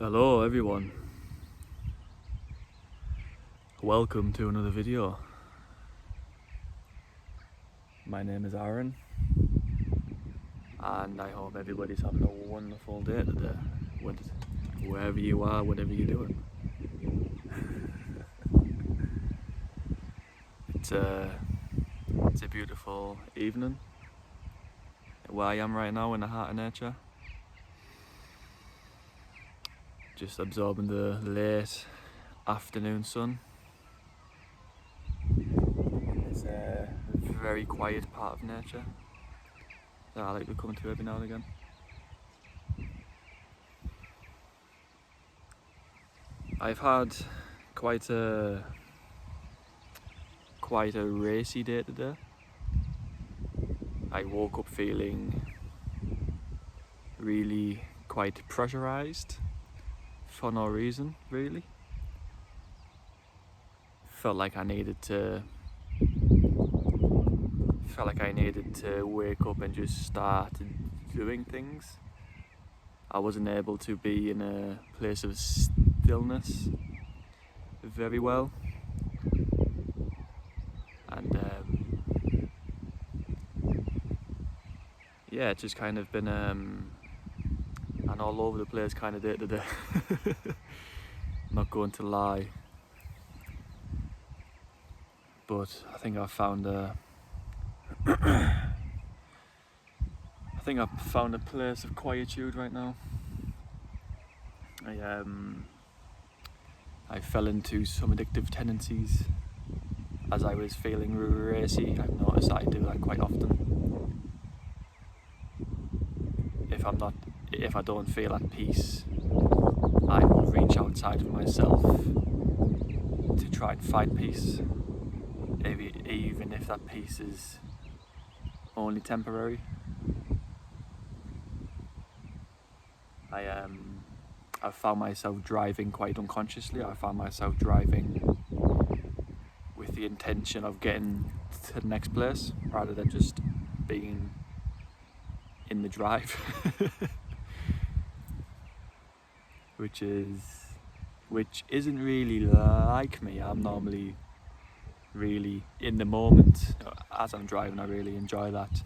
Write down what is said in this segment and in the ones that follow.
Hello everyone, welcome to another video. My name is Aaron and I hope everybody's having a wonderful day today, wherever you are, whatever you're doing. It's a beautiful evening where I am right now in the heart of nature. Just absorbing the late afternoon sun. It's a very quiet part of nature that I like to come to every now and again. I've had quite a racy day today. I woke up feeling really quite pressurized for no reason, really. Felt like I needed to wake up and just start doing things. I wasn't able to be in a place of stillness very well, and yeah, it's just kind of been an all over the place kind of day today. Not going to lie, but I think I've found a place of quietude right now. I fell into some addictive tendencies as I was feeling racy. I've noticed I do that quite often. If I don't feel at peace, I will reach outside of myself to try and find peace, even if that peace is only temporary. I've found myself driving quite unconsciously. I found myself driving with the intention of getting to the next place rather than just being in the drive. which isn't really like me. I'm normally really in the moment. As I'm driving, I really enjoy that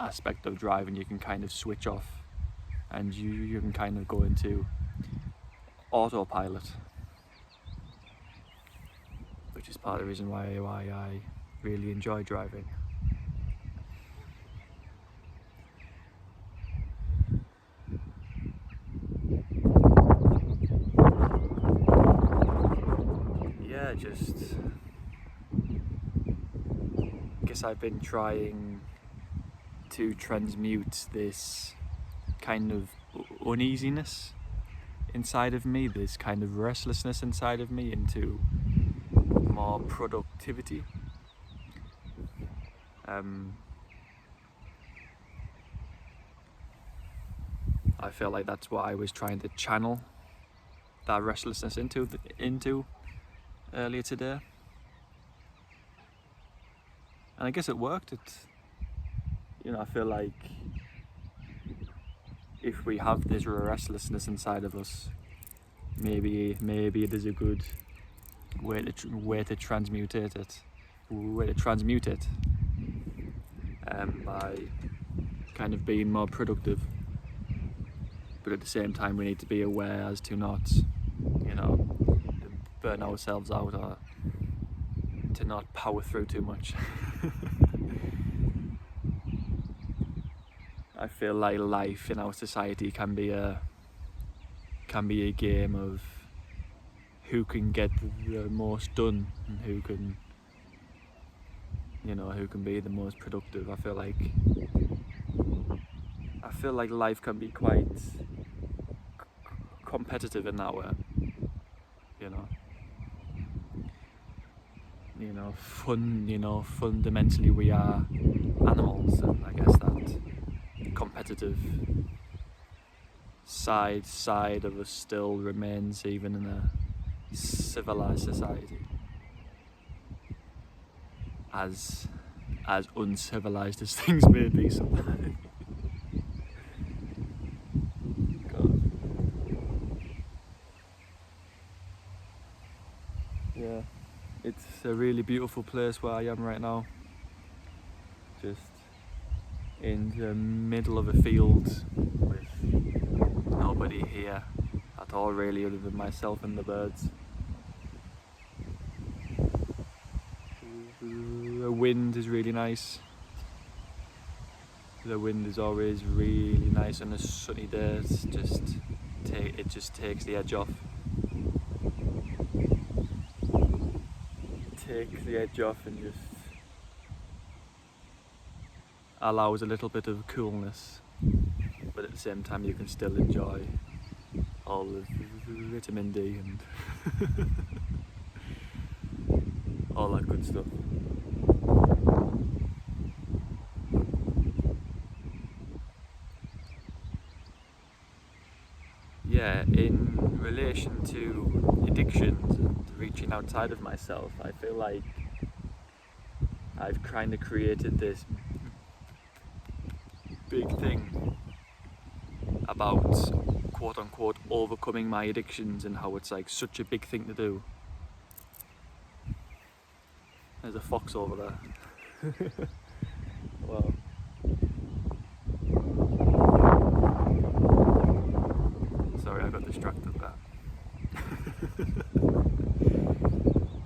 aspect of driving. You can kind of switch off and you can kind of go into autopilot, which is part of the reason why I really enjoy driving. Yeah, I guess I've been trying to transmute this kind of uneasiness inside of me, this kind of restlessness inside of me, into more productivity. I feel like that's what I was trying to channel that restlessness into earlier today, and I guess it worked. I feel like if we have this restlessness inside of us, maybe it is a good way to transmute it by kind of being more productive. But at the same time, we need to be aware as to not, burn ourselves out or to not power through too much. I feel like life in our society can be a game of who can get the most done and who can be the most productive. I feel like life can be quite competitive in that way. Fundamentally we are animals, and I guess that competitive side of us still remains even in a civilized society, as uncivilized as things may be sometimes. God. yeah, it's a really beautiful place where I am right now. Just in the middle of a field with nobody here at all really, other than myself and the birds. The wind is really nice. The wind is always really nice on a sunny day. It just takes the edge off. Takes the edge off and just allows a little bit of coolness, but at the same time you can still enjoy all the vitamin D and all that good stuff. Yeah, in relation to addictions and reaching outside of myself, I feel like I've kind of created this big thing about quote unquote overcoming my addictions and how it's like such a big thing to do. There's a fox over there. Wow. Sorry, I got distracted there.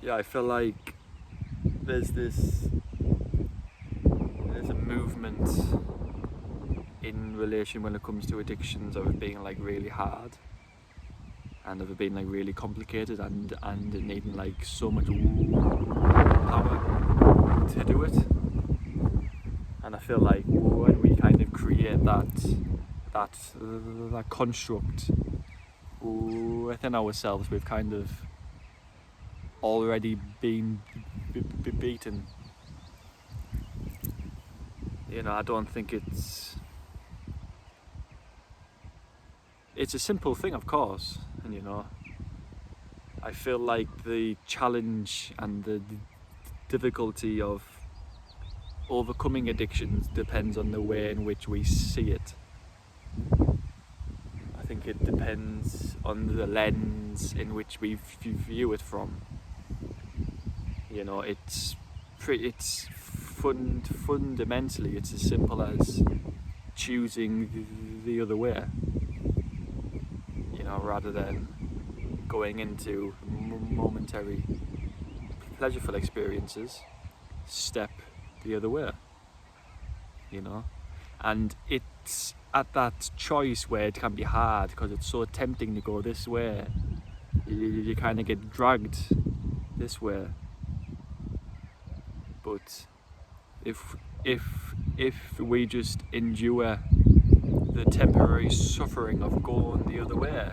Yeah, I feel like there's a movement in relation when it comes to addictions of it being like really hard and of it being like really complicated and it needing like so much power to do it. And I feel like when we kind of create that construct within ourselves, we've kind of already been beaten. You know, I don't think it's a simple thing, of course, and you know, I feel like the challenge and the difficulty of overcoming addictions depends on the way in which we see it. I think it depends on the lens in which we view it from. You know, fundamentally it's as simple as choosing the other way. You know, rather than going into momentary pleasureful experiences, step the other way. You know, and it's at that choice where it can be hard because it's so tempting to go this way. You kind of get dragged this way. But if we just endure the temporary suffering of going the other way,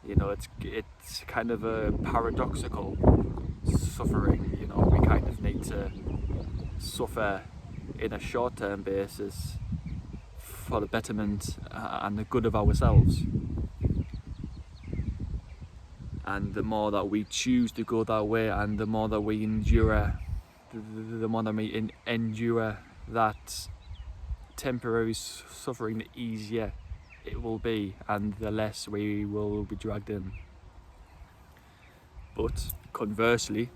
you know, it's kind of a paradoxical suffering. You know, we kind of need to suffer in a short-term basis for the betterment and the good of ourselves. And the more that we choose to go that way, and the more that we endure, that temporary suffering, the easier it will be, and the less we will be dragged in. But conversely,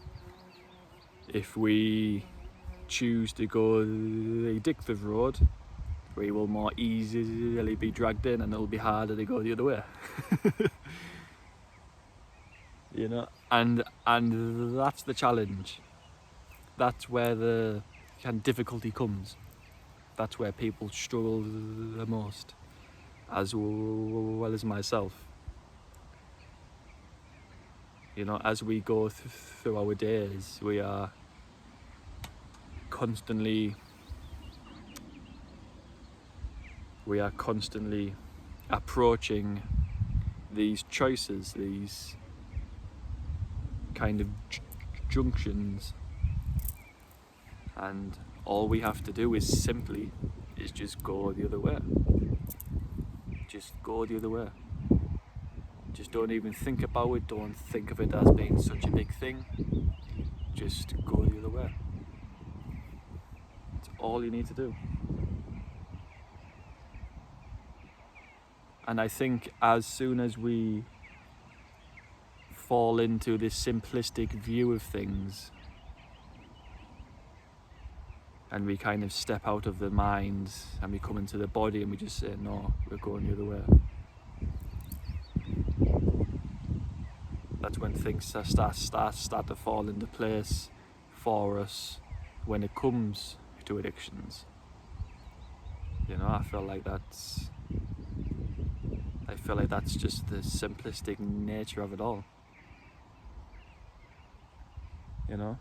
if we choose to go the addictive road, we will more easily be dragged in, and it'll be harder to go the other way. You know, and that's the challenge. That's where the kind of difficulty comes. That's where people struggle the most, as well as myself. You know, as we go through our days, we are constantly approaching these choices, these kind of junctions, and all we have to do is just go the other way. Just go the other way. Just don't even think about it. Don't think of it as being such a big thing. Just go the other way. It's all you need to do. And I think as soon as we fall into this simplistic view of things, and we kind of step out of the mind and we come into the body and we just say, no, we're going the other way. That's when things start to fall into place for us when it comes to addictions. You know, I feel like that's just the simplistic nature of it all. You know?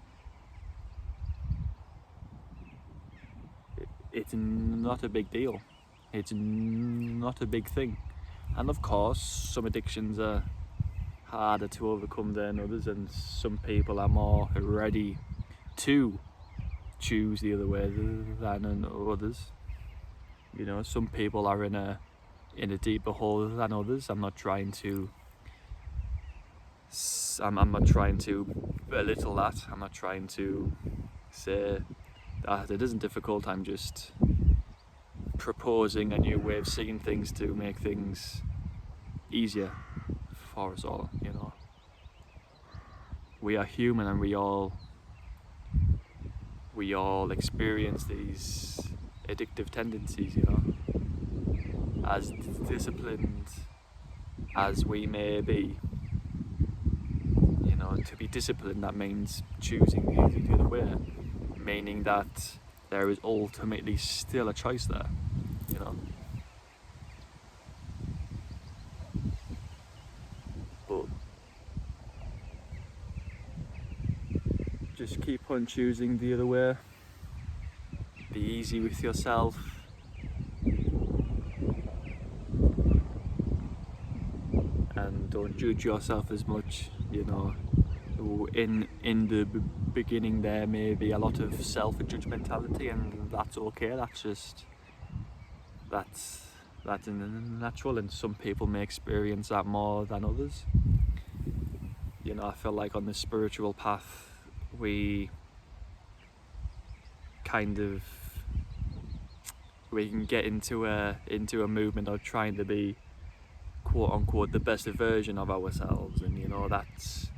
It's not a big deal. It's not a big thing. And of course, some addictions are harder to overcome than others, and some people are more ready to choose the other way than others. You know, some people are in a deeper hole than others. I'm not trying to belittle that. I'm not trying to say that it isn't difficult. I'm just proposing a new way of seeing things to make things easier for us all. You know, we are human, and we all experience these addictive tendencies. You know, as disciplined as we may be, you know, to be disciplined, that means choosing the other way, meaning that there is ultimately still a choice there, you know. But just keep on choosing the other way. Be easy with yourself. And don't judge yourself as much, you know. In the beginning there may be a lot of self-judgmentality, and that's okay. That's natural, and some people may experience that more than others. You know, I feel like on the spiritual path we can get into a movement of trying to be quote unquote the best version of ourselves, and you know, that's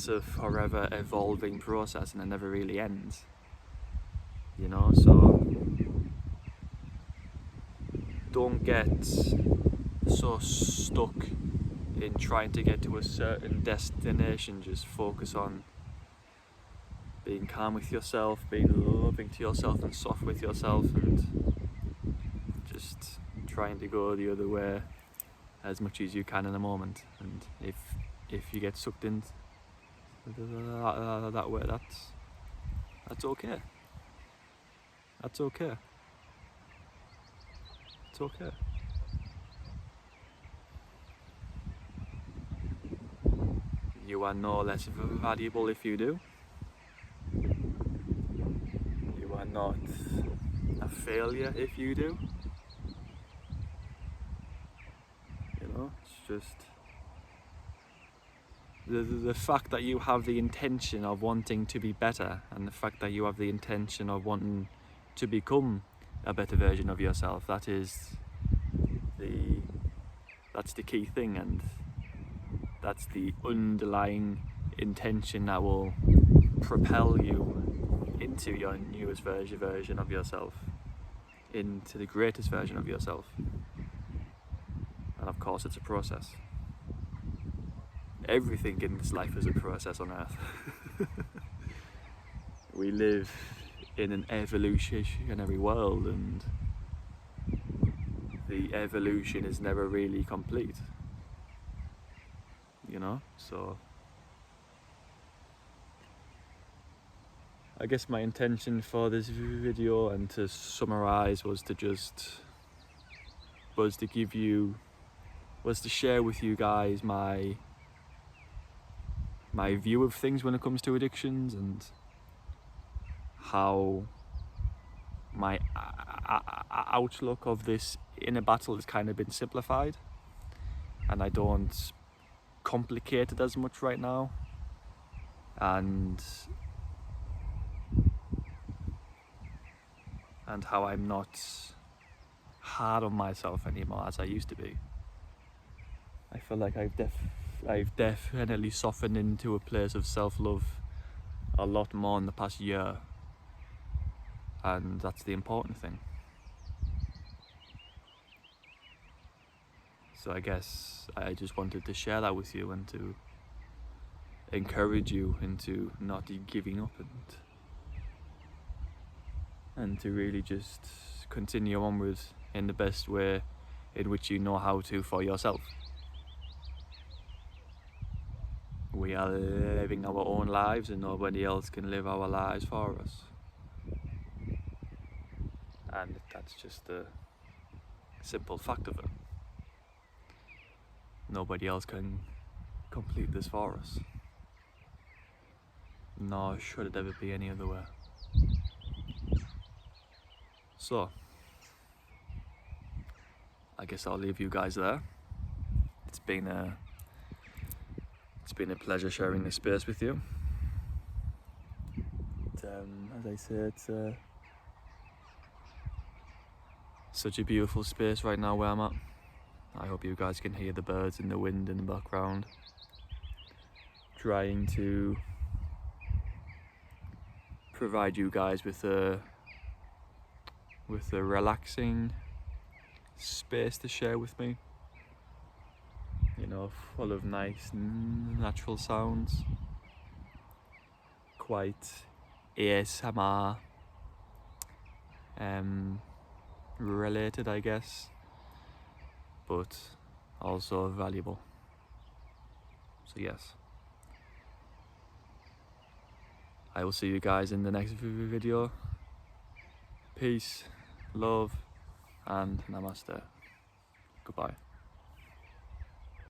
a forever evolving process, and it never really ends, you know. So don't get so stuck in trying to get to a certain destination. Just focus on being calm with yourself, being loving to yourself and soft with yourself, and just trying to go the other way as much as you can in a moment. And if you get sucked in that way, that's okay. That's okay. It's okay. You are no less valuable if you do. You are not a failure if you do. You know, it's just the fact that you have the intention of wanting to be better, and the fact that you have the intention of wanting to become a better version of yourself, that's the key thing, and that's the underlying intention that will propel you into your newest version of yourself, into the greatest version of yourself. And of course, it's a process. Everything in this life is a process on earth. We live in an evolutionary world, and the evolution is never really complete, you know. So I guess my intention for this video, and to summarize, was to share with you guys my view of things when it comes to addictions, and how my outlook of this inner battle has kind of been simplified, and I don't complicate it as much right now, and how I'm not hard on myself anymore as I used to be. I feel like I've I've definitely softened into a place of self-love a lot more in the past year, and that's the important thing. So I guess I just wanted to share that with you and to encourage you into not giving up and to really just continue onward in the best way in which you know how to for yourself. We are living our own lives and nobody else can live our lives for us. And that's just the simple fact of it. Nobody else can complete this for us. Nor should it ever be any other way. So, I guess I'll leave you guys there. It's been a pleasure sharing this space with you. As I said, it's such a beautiful space right now where I'm at. I hope you guys can hear the birds and the wind in the background. Trying to provide you guys with a relaxing space to share with me. You know, full of nice natural sounds. Quite ASMR related, I guess, but also valuable. So yes, I will see you guys in the next video. Peace, love, and namaste. Goodbye.